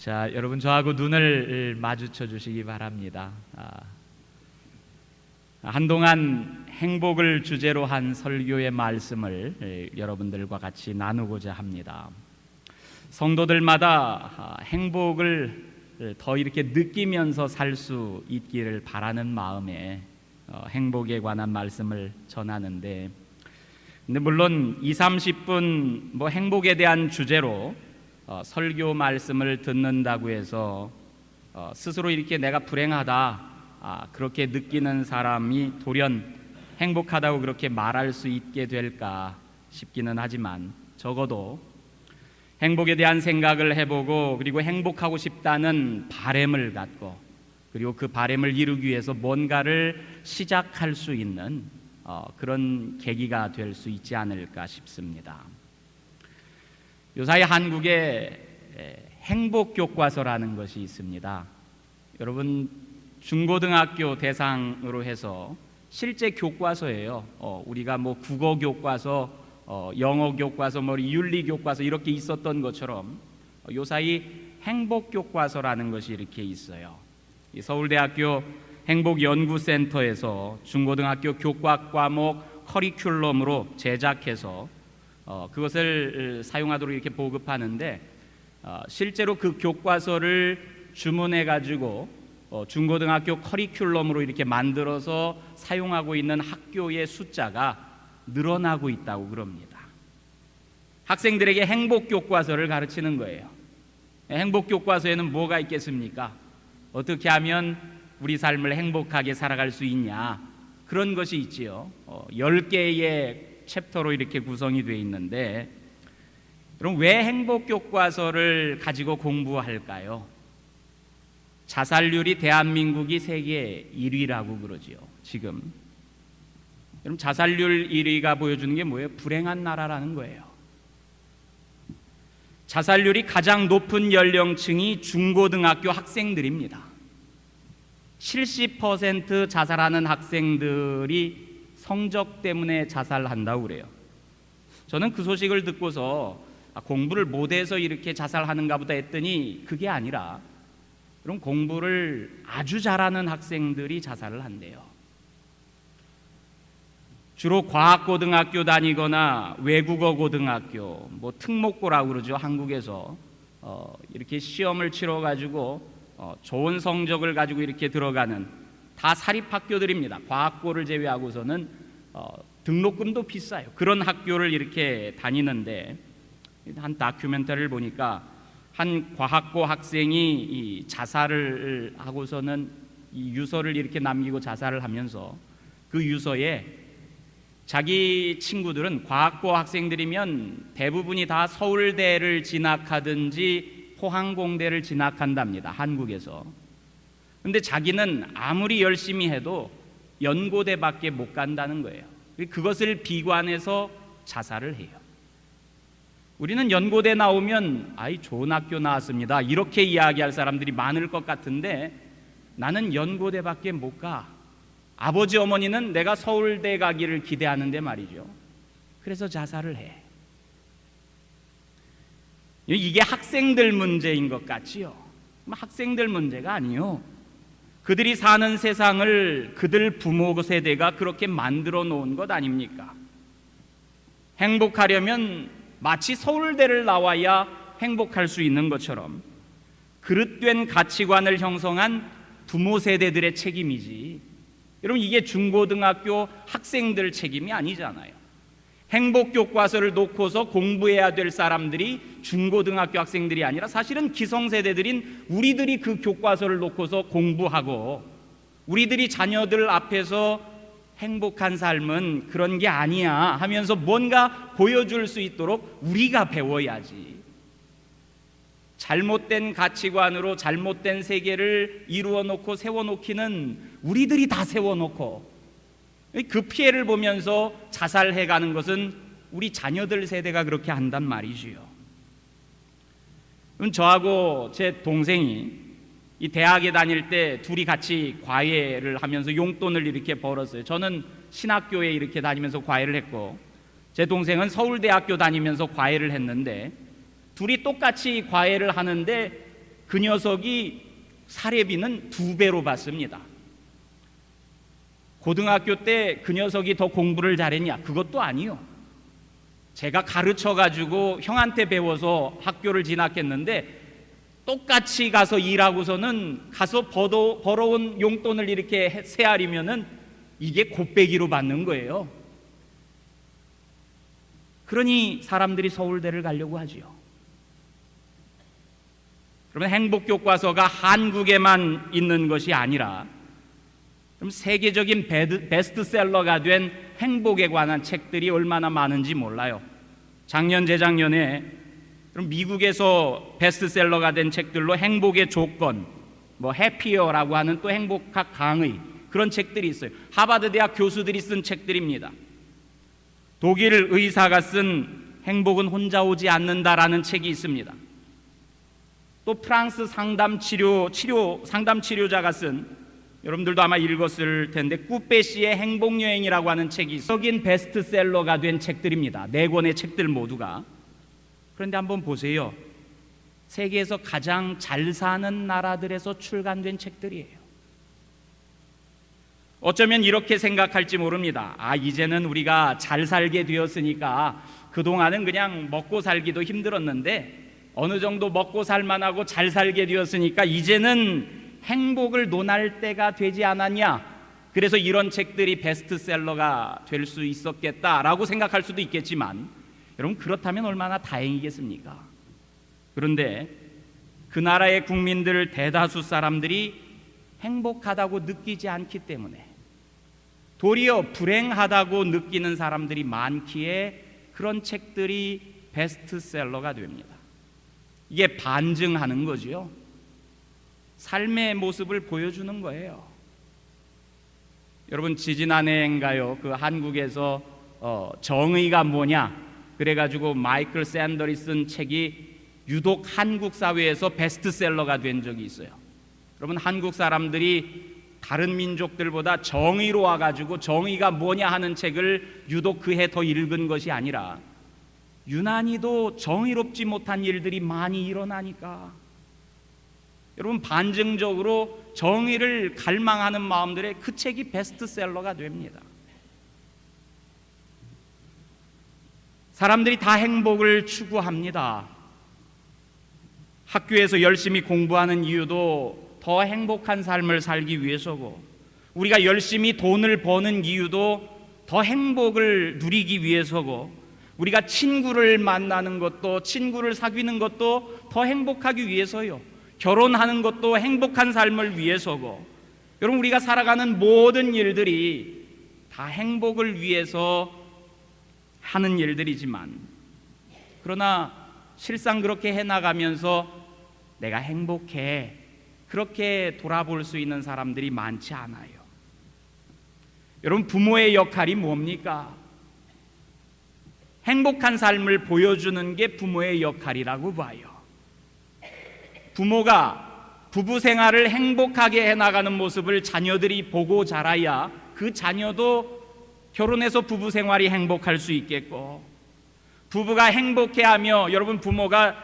자, 여러분 저하고 눈을 마주쳐 주시기 바랍니다. 한동안 행복을 주제로 한 설교의 말씀을 여러분들과 같이 나누고자 합니다. 성도들마다 행복을 더 이렇게 느끼면서 살 수 있기를 바라는 마음에 행복에 관한 말씀을 전하는데, 근데 물론 20-30분 행복에 대한 주제로 설교 말씀을 듣는다고 해서 스스로 이렇게 내가 불행하다 그렇게 느끼는 사람이 돌연 행복하다고 그렇게 말할 수 있게 될까 싶기는 하지만, 적어도 행복에 대한 생각을 해보고 그리고 행복하고 싶다는 바램을 갖고 그리고 그 바램을 이루기 위해서 뭔가를 시작할 수 있는 그런 계기가 될 수 있지 않을까 싶습니다. 요사이 한국에 행복교과서라는 것이 있습니다. 여러분, 중고등학교 대상으로 해서 실제 교과서예요. 우리가 국어 교과서, 영어 교과서, 윤리 교과서 이렇게 있었던 것처럼 요사이 행복교과서라는 것이 이렇게 있어요. 서울대학교 행복연구센터에서 중고등학교 교과 과목 커리큘럼으로 제작해서 그것을 사용하도록 이렇게 보급하는데, 실제로 그 교과서를 주문해 가지고 중고등학교 커리큘럼으로 이렇게 만들어서 사용하고 있는 학교의 숫자가 늘어나고 있다고 그럽니다. 학생들에게 행복 교과서를 가르치는 거예요. 행복 교과서에는 뭐가 있겠습니까? 어떻게 하면 우리 삶을 행복하게 살아갈 수 있냐, 그런 것이 있지요. 10개의 챕터로 이렇게 구성이 되어 있는데, 그럼 왜 행복 교과서를 가지고 공부할까요? 자살률이 대한민국이 세계 1위라고 그러지요. 지금 그럼 자살률 1위가 보여주는 게 뭐예요? 불행한 나라라는 거예요. 자살률이 가장 높은 연령층이 중고등학교 학생들입니다. 70% 자살하는 학생들이 성적 때문에 자살한다고 그래요. 저는 그 소식을 듣고서 공부를 못해서 이렇게 자살하는가 보다 했더니 그게 아니라, 그럼 공부를 아주 잘하는 학생들이 자살을 한대요. 주로 과학고등학교 다니거나 외국어 고등학교, 특목고라고 그러죠. 한국에서 이렇게 시험을 치러가지고 좋은 성적을 가지고 이렇게 들어가는 다 사립학교들입니다. 과학고를 제외하고서는 등록금도 비싸요. 그런 학교를 이렇게 다니는데, 한 다큐멘터리를 보니까 한 과학고 학생이 이 자살을 하고서는 이 유서를 이렇게 남기고 자살을 하면서 그 유서에 자기 친구들은 과학고 학생들이면 대부분이 다 서울대를 진학하든지 포항공대를 진학한답니다. 한국에서. 근데 자기는 아무리 열심히 해도 연고대밖에 못 간다는 거예요. 그것을 비관해서 자살을 해요. 우리는 연고대 나오면 좋은 학교 나왔습니다, 이렇게 이야기할 사람들이 많을 것 같은데, 나는 연고대밖에 못 가. 아버지 어머니는 내가 서울대 가기를 기대하는데 말이죠. 그래서 자살을 해. 이게 학생들 문제인 것 같지요? 학생들 문제가 아니요. 그들이 사는 세상을 그들 부모 세대가 그렇게 만들어 놓은 것 아닙니까? 행복하려면 마치 서울대를 나와야 행복할 수 있는 것처럼 그릇된 가치관을 형성한 부모 세대들의 책임이지, 여러분, 이게 중고등학교 학생들 책임이 아니잖아요. 행복 교과서를 놓고서 공부해야 될 사람들이 중고등학교 학생들이 아니라 사실은 기성세대들인 우리들이 그 교과서를 놓고서 공부하고, 우리들이 자녀들 앞에서 행복한 삶은 그런 게 아니야 하면서 뭔가 보여줄 수 있도록 우리가 배워야지. 잘못된 가치관으로 잘못된 세계를 이루어 놓고 세워놓기는 우리들이 다 세워놓고, 그 피해를 보면서 자살해가는 것은 우리 자녀들 세대가 그렇게 한단 말이지요. 저하고 제 동생이 이 대학에 다닐 때 둘이 같이 과외를 하면서 용돈을 이렇게 벌었어요. 저는 신학교에 이렇게 다니면서 과외를 했고, 제 동생은 서울대학교 다니면서 과외를 했는데, 둘이 똑같이 과외를 하는데 그 녀석이 사례비는 2배로 받습니다. 고등학교 때 그 녀석이 더 공부를 잘했냐? 그것도 아니요. 제가 가르쳐가지고 형한테 배워서 학교를 진학했는데 똑같이 가서 일하고서는 가서 벌어온 용돈을 이렇게 세알이면은 이게 곱빼기로 받는 거예요. 그러니 사람들이 서울대를 가려고 하지요. 그러면 행복교과서가 한국에만 있는 것이 아니라 그럼 세계적인 베스트셀러가 된 행복에 관한 책들이 얼마나 많은지 몰라요. 작년 재작년에 그럼 미국에서 베스트셀러가 된 책들로 행복의 조건, 뭐 해피어라고 하는 또 행복학 강의 그런 책들이 있어요. 하버드 대학 교수들이 쓴 책들입니다. 독일 의사가 쓴 행복은 혼자 오지 않는다라는 책이 있습니다. 또 프랑스 상담 치료자가 쓴 여러분들도 아마 읽었을 텐데 꾸페시의 행복여행이라고 하는 책이 세계적인 베스트셀러가 된 책들입니다. 4권의 책들 모두가. 그런데 한번 보세요. 세계에서 가장 잘 사는 나라들에서 출간된 책들이에요. 어쩌면 이렇게 생각할지 모릅니다. 이제는 우리가 잘 살게 되었으니까 그동안은 그냥 먹고 살기도 힘들었는데 어느 정도 먹고 살만하고 잘 살게 되었으니까 이제는 행복을 논할 때가 되지 않았냐? 그래서 이런 책들이 베스트셀러가 될 수 있었겠다라고 생각할 수도 있겠지만 여러분 그렇다면 얼마나 다행이겠습니까? 그런데 그 나라의 국민들 대다수 사람들이 행복하다고 느끼지 않기 때문에 도리어 불행하다고 느끼는 사람들이 많기에 그런 책들이 베스트셀러가 됩니다. 이게 반증하는 거지요. 삶의 모습을 보여주는 거예요. 여러분 지지난해인가요? 그 한국에서 정의가 뭐냐? 그래가지고 마이클 샌더리 쓴 책이 유독 한국 사회에서 베스트셀러가 된 적이 있어요. 여러분 한국 사람들이 다른 민족들보다 정의로 와가지고 정의가 뭐냐 하는 책을 유독 그 해 더 읽은 것이 아니라 유난히도 정의롭지 못한 일들이 많이 일어나니까 여러분 반증적으로 정의를 갈망하는 마음들의 그 책이 베스트셀러가 됩니다. 사람들이 다 행복을 추구합니다. 학교에서 열심히 공부하는 이유도 더 행복한 삶을 살기 위해서고 우리가 열심히 돈을 버는 이유도 더 행복을 누리기 위해서고 우리가 친구를 만나는 것도 친구를 사귀는 것도 더 행복하기 위해서요. 결혼하는 것도 행복한 삶을 위해서고 여러분 우리가 살아가는 모든 일들이 다 행복을 위해서 하는 일들이지만 그러나 실상 그렇게 해나가면서 내가 행복해 그렇게 돌아볼 수 있는 사람들이 많지 않아요. 여러분 부모의 역할이 뭡니까? 행복한 삶을 보여주는 게 부모의 역할이라고 봐요. 부모가 부부 생활을 행복하게 해나가는 모습을 자녀들이 보고 자라야 그 자녀도 결혼해서 부부 생활이 행복할 수 있겠고 부부가 행복해하며 여러분 부모가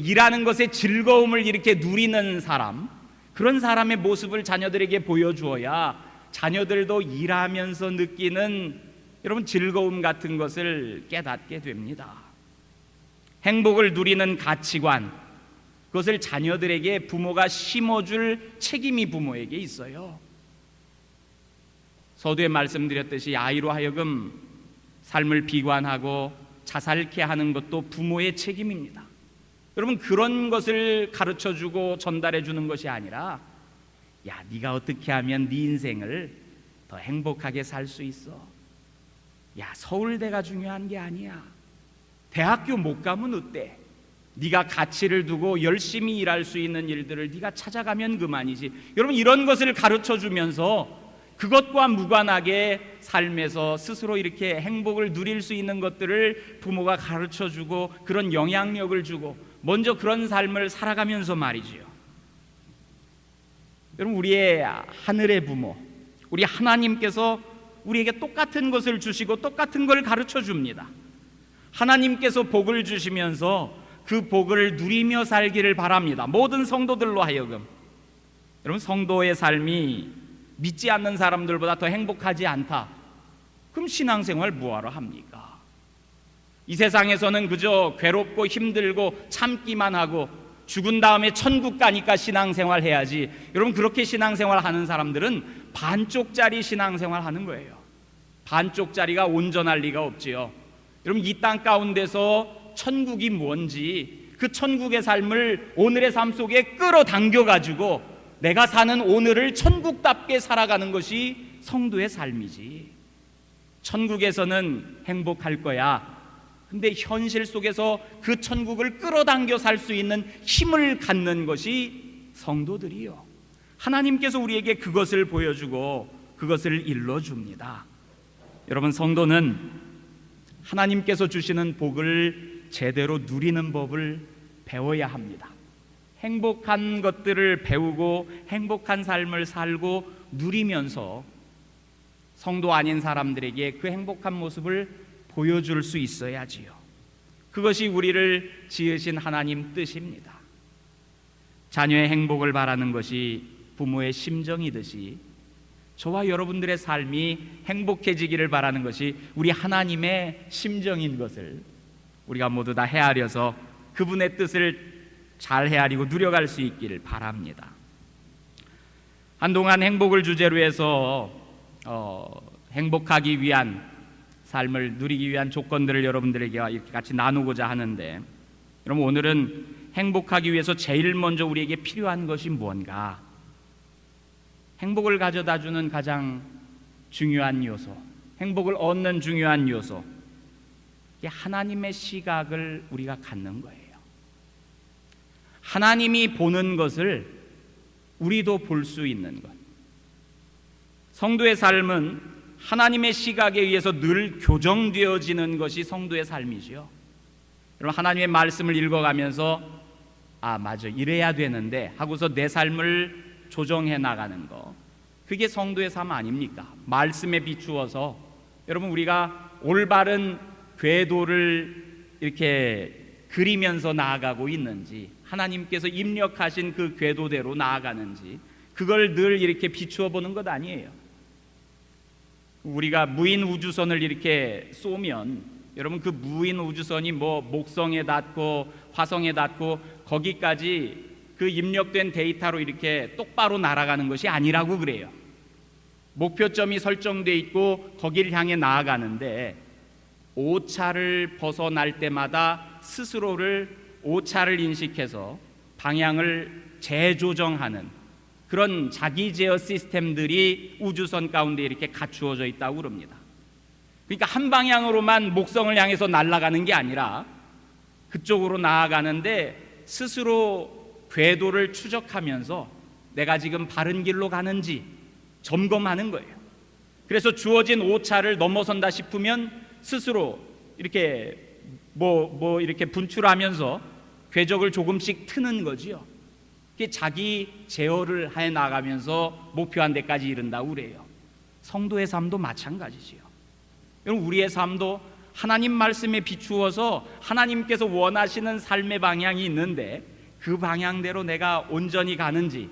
일하는 것의 즐거움을 이렇게 누리는 사람 그런 사람의 모습을 자녀들에게 보여주어야 자녀들도 일하면서 느끼는 여러분 즐거움 같은 것을 깨닫게 됩니다. 행복을 누리는 가치관 그것을 자녀들에게 부모가 심어줄 책임이 부모에게 있어요. 서두에 말씀드렸듯이 아이로 하여금 삶을 비관하고 자살케 하는 것도 부모의 책임입니다. 여러분 그런 것을 가르쳐주고 전달해주는 것이 아니라 야 네가 어떻게 하면 네 인생을 더 행복하게 살 수 있어. 야 서울대가 중요한 게 아니야. 대학교 못 가면 어때? 네가 가치를 두고 열심히 일할 수 있는 일들을 네가 찾아가면 그만이지. 여러분 이런 것을 가르쳐주면서 그것과 무관하게 삶에서 스스로 이렇게 행복을 누릴 수 있는 것들을 부모가 가르쳐주고 그런 영향력을 주고 먼저 그런 삶을 살아가면서 말이지요. 여러분 우리의 하늘의 부모 우리 하나님께서 우리에게 똑같은 것을 주시고 똑같은 걸 가르쳐 줍니다. 하나님께서 복을 주시면서 그 복을 누리며 살기를 바랍니다. 모든 성도들로 하여금. 여러분, 성도의 삶이 믿지 않는 사람들보다 더 행복하지 않다. 그럼 신앙생활 뭐하러 합니까? 이 세상에서는 그저 괴롭고 힘들고 참기만 하고 죽은 다음에 천국 가니까 신앙생활 해야지. 여러분, 그렇게 신앙생활 하는 사람들은 반쪽짜리 신앙생활 하는 거예요. 반쪽짜리가 온전할 리가 없지요. 여러분, 이 땅 가운데서 천국이 뭔지, 그 천국의 삶을 오늘의 삶 속에 끌어당겨 가지고 내가 사는 오늘을 천국답게 살아가는 것이 성도의 삶이지. 천국에서는 행복할 거야. 근데 현실 속에서 그 천국을 끌어당겨 살 수 있는 힘을 갖는 것이 성도들이요. 하나님께서 우리에게 그것을 보여주고 그것을 일러줍니다. 여러분, 성도는 하나님께서 주시는 복을 제대로 누리는 법을 배워야 합니다. 행복한 것들을 배우고 행복한 삶을 살고 누리면서 성도 아닌 사람들에게 그 행복한 모습을 보여줄 수 있어야지요. 그것이 우리를 지으신 하나님 뜻입니다. 자녀의 행복을 바라는 것이 부모의 심정이듯이 저와 여러분들의 삶이 행복해지기를 바라는 것이 우리 하나님의 심정인 것을 우리가 모두 다 헤아려서 그분의 뜻을 잘 헤아리고 누려갈 수 있기를 바랍니다. 한동안 행복을 주제로 해서 행복하기 위한 삶을 누리기 위한 조건들을 여러분들에게 이렇게 같이 나누고자 하는데, 여러분, 오늘은 행복하기 위해서 제일 먼저 우리에게 필요한 것이 뭔가, 행복을 가져다주는 가장 중요한 요소, 행복을 얻는 중요한 요소, 이게 하나님의 시각을 우리가 갖는 거예요. 하나님이 보는 것을 우리도 볼 수 있는 것. 성도의 삶은 하나님의 시각에 의해서 늘 교정되어지는 것이 성도의 삶이지요. 여러분, 하나님의 말씀을 읽어가면서 맞아, 이래야 되는데 하고서 내 삶을 조정해 나가는 거, 그게 성도의 삶 아닙니까? 말씀에 비추어서 여러분, 우리가 올바른 궤도를 이렇게 그리면서 나아가고 있는지, 하나님께서 입력하신 그 궤도대로 나아가는지, 그걸 늘 이렇게 비추어 보는 것 아니에요. 우리가 무인 우주선을 이렇게 쏘면 여러분, 그 무인 우주선이 뭐 목성에 닿고 화성에 닿고 거기까지 그 입력된 데이터로 이렇게 똑바로 날아가는 것이 아니라고 그래요. 목표점이 설정돼 있고 거기를 향해 나아가는데, 오차를 벗어날 때마다 스스로를 오차를 인식해서 방향을 재조정하는 그런 자기 제어 시스템들이 우주선 가운데 이렇게 갖추어져 있다고 그럽니다. 그러니까 한 방향으로만 목성을 향해서 날아가는 게 아니라 그쪽으로 나아가는데 스스로 궤도를 추적하면서 내가 지금 바른 길로 가는지 점검하는 거예요. 그래서 주어진 오차를 넘어선다 싶으면 스스로 이렇게 이렇게 분출하면서 궤적을 조금씩 트는 거지요. 그게 자기 제어를 해 나가면서 목표한 데까지 이른다고 그래요. 성도의 삶도 마찬가지지요. 여러분, 우리의 삶도 하나님 말씀에 비추어서 하나님께서 원하시는 삶의 방향이 있는데 그 방향대로 내가 온전히 가는지,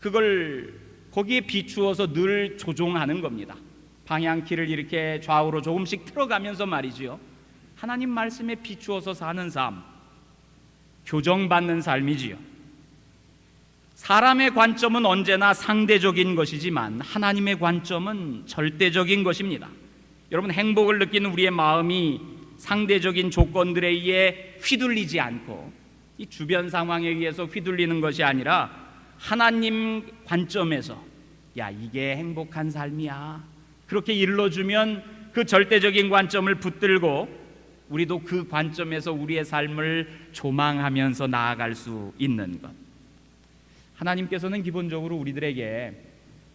그걸 거기에 비추어서 늘 조종하는 겁니다. 방향키를 이렇게 좌우로 조금씩 틀어가면서 말이지요. 하나님 말씀에 비추어서 사는 삶, 교정받는 삶이지요. 사람의 관점은 언제나 상대적인 것이지만 하나님의 관점은 절대적인 것입니다. 여러분, 행복을 느끼는 우리의 마음이 상대적인 조건들에 의해 휘둘리지 않고 이 주변 상황에 의해서 휘둘리는 것이 아니라 하나님 관점에서 이게 행복한 삶이야, 그렇게 일러주면 그 절대적인 관점을 붙들고 우리도 그 관점에서 우리의 삶을 조망하면서 나아갈 수 있는 것. 하나님께서는 기본적으로 우리들에게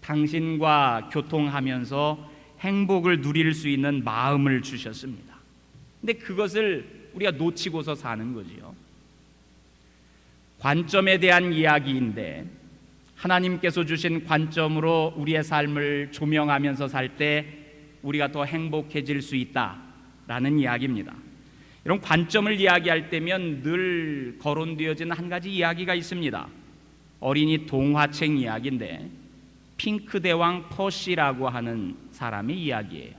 당신과 교통하면서 행복을 누릴 수 있는 마음을 주셨습니다. 근데 그것을 우리가 놓치고서 사는 거지요. 관점에 대한 이야기인데, 하나님께서 주신 관점으로 우리의 삶을 조명하면서 살 때 우리가 더 행복해질 수 있다라는 이야기입니다. 이런 관점을 이야기할 때면 늘 거론되어지는 한 가지 이야기가 있습니다. 어린이 동화책 이야기인데 핑크대왕 퍼시라고 하는 사람의 이야기예요.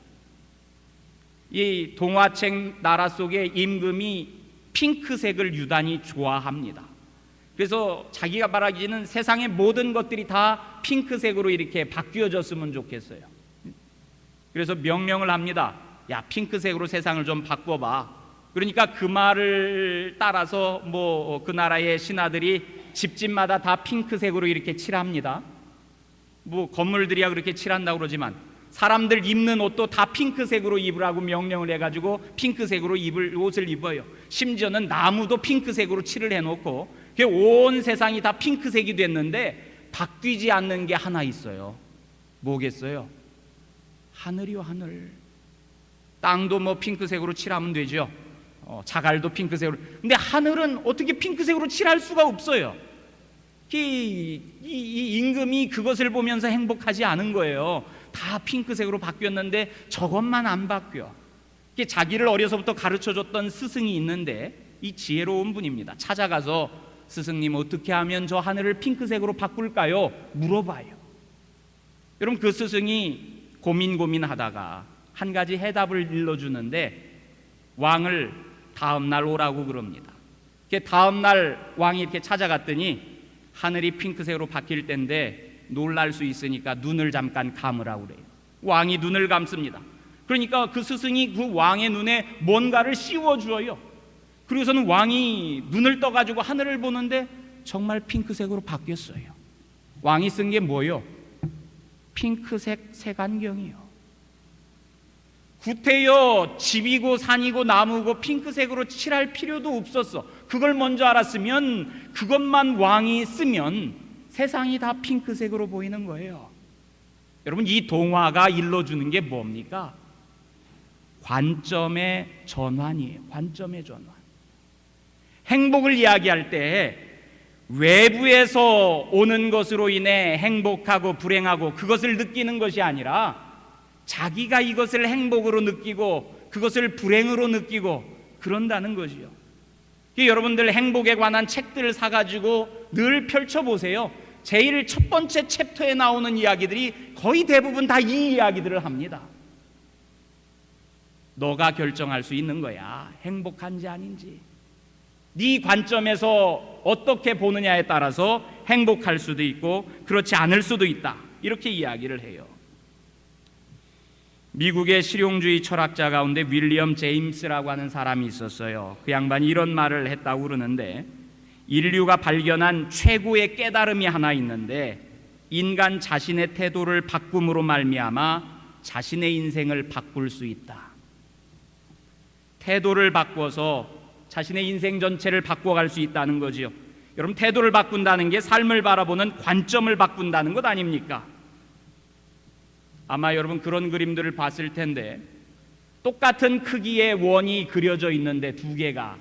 이 동화책 나라 속에 임금이 핑크색을 유단히 좋아합니다. 그래서 자기가 말하기는 세상의 모든 것들이 다 핑크색으로 이렇게 바뀌어졌으면 좋겠어요. 그래서 명령을 합니다. 야, 핑크색으로 세상을 좀 바꿔봐. 그러니까 그 말을 따라서 그 나라의 신하들이 집집마다 다 핑크색으로 이렇게 칠합니다. 건물들이야 그렇게 칠한다고 그러지만 사람들 입는 옷도 다 핑크색으로 입으라고 명령을 해가지고 핑크색으로 입을 옷을 입어요. 심지어는 나무도 핑크색으로 칠을 해놓고 온 세상이 다 핑크색이 됐는데 바뀌지 않는 게 하나 있어요. 뭐겠어요? 하늘이요, 하늘. 땅도 핑크색으로 칠하면 되죠. 자갈도 핑크색으로. 근데 하늘은 어떻게 핑크색으로 칠할 수가 없어요. 이 임금이 그것을 보면서 행복하지 않은 거예요. 다 핑크색으로 바뀌었는데 저것만 안 바뀌어. 자기를 어려서부터 가르쳐줬던 스승이 있는데 이 지혜로운 분입니다. 찾아가서 스승님, 어떻게 하면 저 하늘을 핑크색으로 바꿀까요? 물어봐요. 여러분, 그 스승이 고민하다가 한 가지 해답을 일러주는데 왕을 다음 날 오라고 그럽니다. 다음 날 왕이 이렇게 찾아갔더니 하늘이 핑크색으로 바뀔 때인데 놀랄 수 있으니까 눈을 잠깐 감으라고 그래요. 왕이 눈을 감습니다. 그러니까 그 스승이 그 왕의 눈에 뭔가를 씌워줘요. 그리고서는 왕이 눈을 떠가지고 하늘을 보는데 정말 핑크색으로 바뀌었어요. 왕이 쓴 게 뭐요? 핑크색 색안경이요. 구태여 집이고 산이고 나무고 핑크색으로 칠할 필요도 없었어. 그걸 먼저 알았으면 그것만 왕이 쓰면 세상이 다 핑크색으로 보이는 거예요. 여러분, 이 동화가 일러주는 게 뭡니까? 관점의 전환이에요. 관점의 전환. 행복을 이야기할 때 외부에서 오는 것으로 인해 행복하고 불행하고 그것을 느끼는 것이 아니라 자기가 이것을 행복으로 느끼고 그것을 불행으로 느끼고 그런다는 거지요. 여러분들 행복에 관한 책들을 사가지고 늘 펼쳐보세요. 제일 첫 번째 챕터에 나오는 이야기들이 거의 대부분 다 이 이야기들을 합니다. 너가 결정할 수 있는 거야. 행복한지 아닌지. 네 관점에서 어떻게 보느냐에 따라서 행복할 수도 있고 그렇지 않을 수도 있다. 이렇게 이야기를 해요. 미국의 실용주의 철학자 가운데 윌리엄 제임스라고 하는 사람이 있었어요. 그 양반이 이런 말을 했다고 그러는데, 인류가 발견한 최고의 깨달음이 하나 있는데 인간 자신의 태도를 바꿈으로 말미암아 자신의 인생을 바꿀 수 있다. 태도를 바꿔서 자신의 인생 전체를 바꿔갈 수 있다는 거지요. 여러분, 태도를 바꾼다는 게 삶을 바라보는 관점을 바꾼다는 것 아닙니까? 아마 여러분 그런 그림들을 봤을 텐데, 똑같은 크기의 원이 그려져 있는데 두 개가,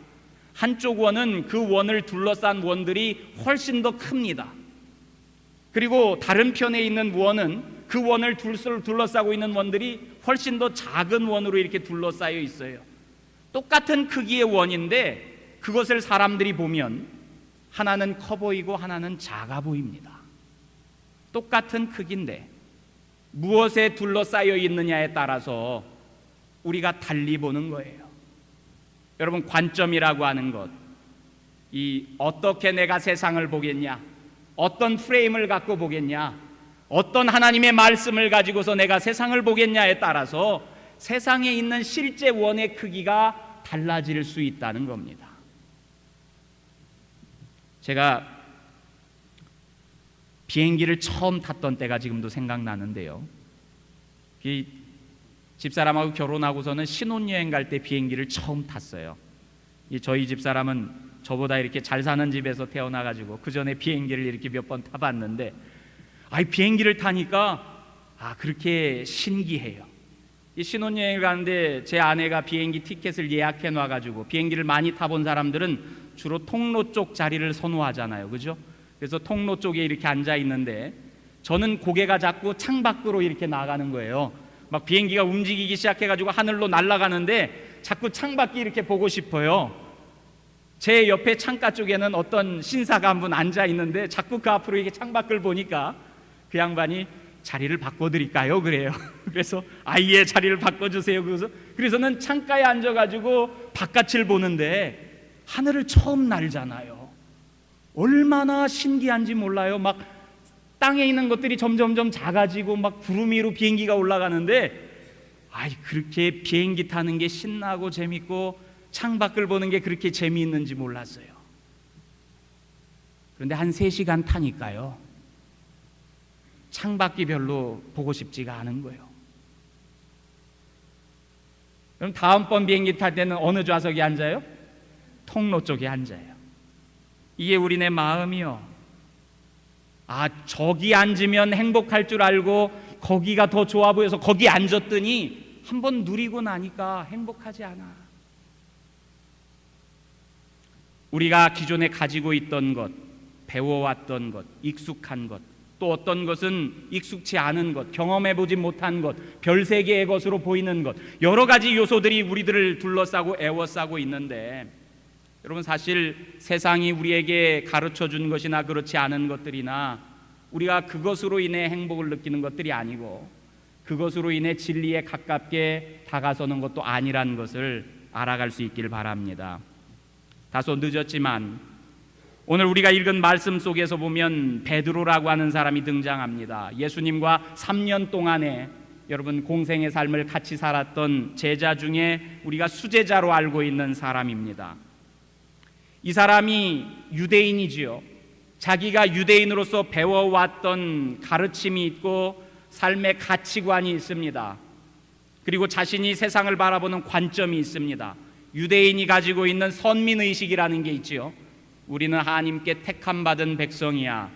한쪽 원은 그 원을 둘러싼 원들이 훨씬 더 큽니다. 그리고 다른 편에 있는 원은 그 원을 둘러싸고 있는 원들이 훨씬 더 작은 원으로 이렇게 둘러싸여 있어요. 똑같은 크기의 원인데 그것을 사람들이 보면 하나는 커 보이고 하나는 작아 보입니다. 똑같은 크기인데 무엇에 둘러싸여 있느냐에 따라서 우리가 달리 보는 거예요. 여러분, 관점이라고 하는 것, 어떻게 내가 세상을 보겠냐, 어떤 프레임을 갖고 보겠냐, 어떤 하나님의 말씀을 가지고서 내가 세상을 보겠냐에 따라서 세상에 있는 실제 원의 크기가 달라질 수 있다는 겁니다. 제가 비행기를 처음 탔던 때가 지금도 생각나는데요. 집사람하고 결혼하고서는 신혼여행 갈 때 비행기를 처음 탔어요. 저희 집사람은 저보다 이렇게 잘 사는 집에서 태어나가지고 그 전에 비행기를 이렇게 몇 번 타봤는데, 비행기를 타니까 그렇게 신기해요. 이 신혼여행을 가는데 제 아내가 비행기 티켓을 예약해 놔가지고, 비행기를 많이 타본 사람들은 주로 통로 쪽 자리를 선호하잖아요, 그죠? 그래서 통로 쪽에 이렇게 앉아 있는데 저는 고개가 자꾸 창밖으로 이렇게 나가는 거예요. 막 비행기가 움직이기 시작해가지고 하늘로 날아가는데 자꾸 창밖이 이렇게 보고 싶어요. 제 옆에 창가 쪽에는 어떤 신사가 한 분 앉아 있는데 자꾸 그 앞으로 이게 창밖을 보니까 그 양반이 자리를 바꿔드릴까요? 그래요. 그래서 아예 자리를 바꿔주세요. 그래서는 창가에 앉아가지고 바깥을 보는데 하늘을 처음 날잖아요. 얼마나 신기한지 몰라요. 막 땅에 있는 것들이 점점점 작아지고 막 구름 위로 비행기가 올라가는데 그렇게 비행기 타는 게 신나고 재밌고 창밖을 보는 게 그렇게 재미있는지 몰랐어요. 그런데 한 3시간 타니까요, 창밖이 별로 보고 싶지가 않은 거예요. 그럼 다음번 비행기 탈 때는 어느 좌석에 앉아요? 통로 쪽에 앉아요. 이게 우리네 마음이요. 저기 앉으면 행복할 줄 알고 거기가 더 좋아 보여서 거기 앉았더니 한번 누리고 나니까 행복하지 않아. 우리가 기존에 가지고 있던 것, 배워왔던 것, 익숙한 것, 또 어떤 것은 익숙치 않은 것, 경험해보지 못한 것, 별세계의 것으로 보이는 것, 여러 가지 요소들이 우리들을 둘러싸고 애워싸고 있는데, 여러분 사실 세상이 우리에게 가르쳐준 것이나 그렇지 않은 것들이나 우리가 그것으로 인해 행복을 느끼는 것들이 아니고 그것으로 인해 진리에 가깝게 다가서는 것도 아니라는 것을 알아갈 수 있길 바랍니다. 다소 늦었지만 오늘 우리가 읽은 말씀 속에서 보면 베드로라고 하는 사람이 등장합니다. 예수님과 3년 동안에 여러분 공생의 삶을 같이 살았던 제자 중에 우리가 수제자로 알고 있는 사람입니다. 이 사람이 유대인이지요. 자기가 유대인으로서 배워왔던 가르침이 있고 삶의 가치관이 있습니다. 그리고 자신이 세상을 바라보는 관점이 있습니다. 유대인이 가지고 있는 선민의식이라는 게 있지요. 우리는 하나님께 택함받은 백성이야.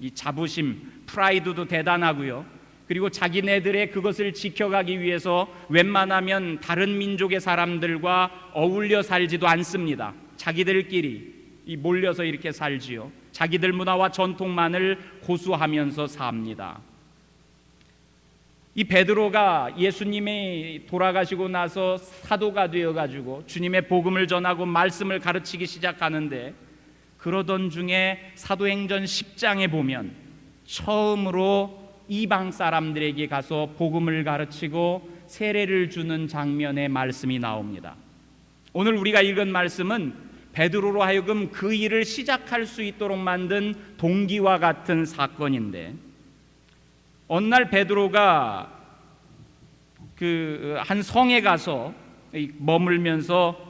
이 자부심, 프라이드도 대단하고요. 그리고 자기네들의 그것을 지켜가기 위해서 웬만하면 다른 민족의 사람들과 어울려 살지도 않습니다. 자기들끼리 몰려서 이렇게 살지요. 자기들 문화와 전통만을 고수하면서 삽니다. 이 베드로가 예수님이 돌아가시고 나서 사도가 되어가지고 주님의 복음을 전하고 말씀을 가르치기 시작하는데, 그러던 중에 사도행전 10장에 보면 처음으로 이방 사람들에게 가서 복음을 가르치고 세례를 주는 장면의 말씀이 나옵니다. 오늘 우리가 읽은 말씀은 베드로로 하여금 그 일을 시작할 수 있도록 만든 동기와 같은 사건인데, 어느 날 베드로가 한 성에 가서 머물면서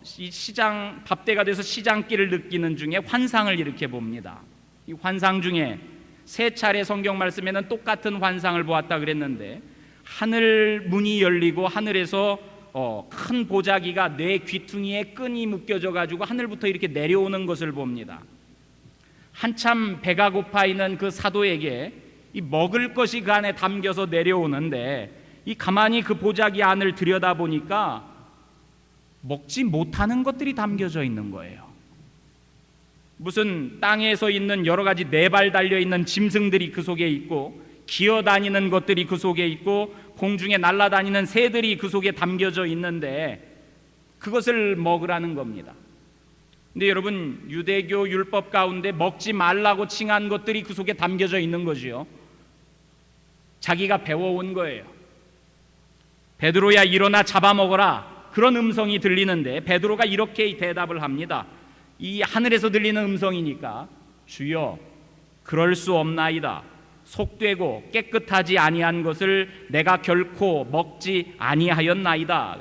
시장 밥때가 돼서 시장길을 느끼는 중에 환상을 이렇게 봅니다. 이 환상 중에 3차례 성경 말씀에는 똑같은 환상을 보았다 그랬는데, 하늘 문이 열리고 하늘에서 큰 보자기가 내 귀퉁이에 끈이 묶여져 가지고 하늘부터 이렇게 내려오는 것을 봅니다. 한참 배가 고파 있는 그 사도에게 이 먹을 것이 그 안에 담겨서 내려오는데, 이 가만히 그 보자기 안을 들여다보니까 먹지 못하는 것들이 담겨져 있는 거예요. 무슨 땅에서 있는 여러 가지 4발 달려있는 짐승들이 그 속에 있고, 기어다니는 것들이 그 속에 있고, 공중에 날아다니는 새들이 그 속에 담겨져 있는데 그것을 먹으라는 겁니다. 근데 여러분, 유대교 율법 가운데 먹지 말라고 칭한 것들이 그 속에 담겨져 있는 거지요. 자기가 배워온 거예요. 베드로야 일어나 잡아먹어라, 그런 음성이 들리는데 베드로가 이렇게 대답을 합니다. 이 하늘에서 들리는 음성이니까, 주여 그럴 수 없나이다. 속되고 깨끗하지 아니한 것을 내가 결코 먹지 아니하였나이다.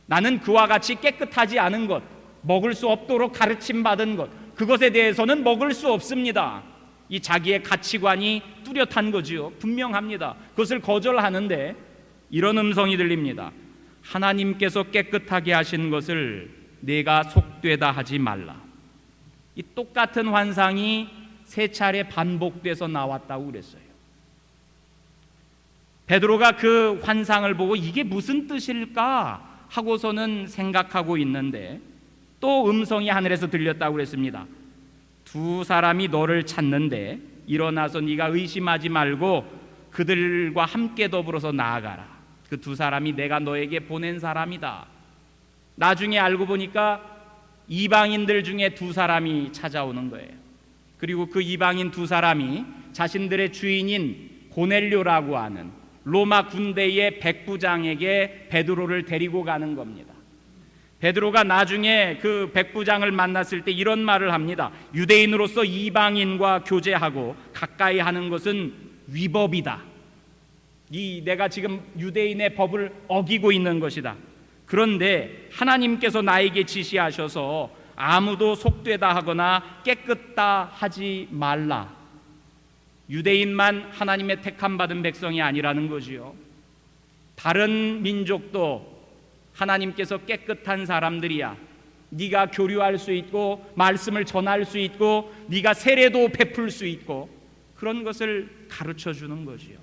나는 그와 같이 깨끗하지 않은 것, 먹을 수 없도록 가르침받은 것, 그것에 대해서는 먹을 수 없습니다. 이 자기의 가치관이 뚜렷한 거지요. 분명합니다. 그것을 거절하는데 이런 음성이 들립니다. 하나님께서 깨끗하게 하신 것을 내가 속되다 하지 말라. 이 똑같은 환상이 3차례 반복돼서 나왔다고 그랬어요. 베드로가 그 환상을 보고 이게 무슨 뜻일까 하고서는 생각하고 있는데, 또 음성이 하늘에서 들렸다고 그랬습니다. 2 사람이 너를 찾는데 일어나서 네가 의심하지 말고 그들과 함께 더불어서 나아가라. 그 2 사람이 내가 너에게 보낸 사람이다. 나중에 알고 보니까 이방인들 중에 두 사람이 찾아오는 거예요. 그리고 그 이방인 두 사람이 자신들의 주인인 고넬료라고 하는 로마 군대의 백부장에게 베드로를 데리고 가는 겁니다. 베드로가 나중에 그 백부장을 만났을 때 이런 말을 합니다. 유대인으로서 이방인과 교제하고 가까이 하는 것은 위법이다. 내가 지금 유대인의 법을 어기고 있는 것이다. 그런데 하나님께서 나에게 지시하셔서 아무도 속되다 하거나 깨끗다 하지 말라. 유대인만 하나님의 택함 받은 백성이 아니라는 거지요. 다른 민족도 하나님께서 깨끗한 사람들이야. 네가 교류할 수 있고 말씀을 전할 수 있고 네가 세례도 베풀 수 있고 그런 것을 가르쳐 주는 거지요.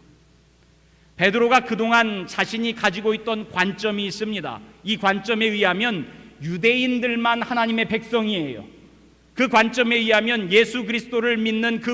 베드로가 그동안 자신이 가지고 있던 관점이 있습니다. 이 관점에 의하면 유대인들만 하나님의 백성이에요. 그 관점에 의하면 예수 그리스도를 믿는 그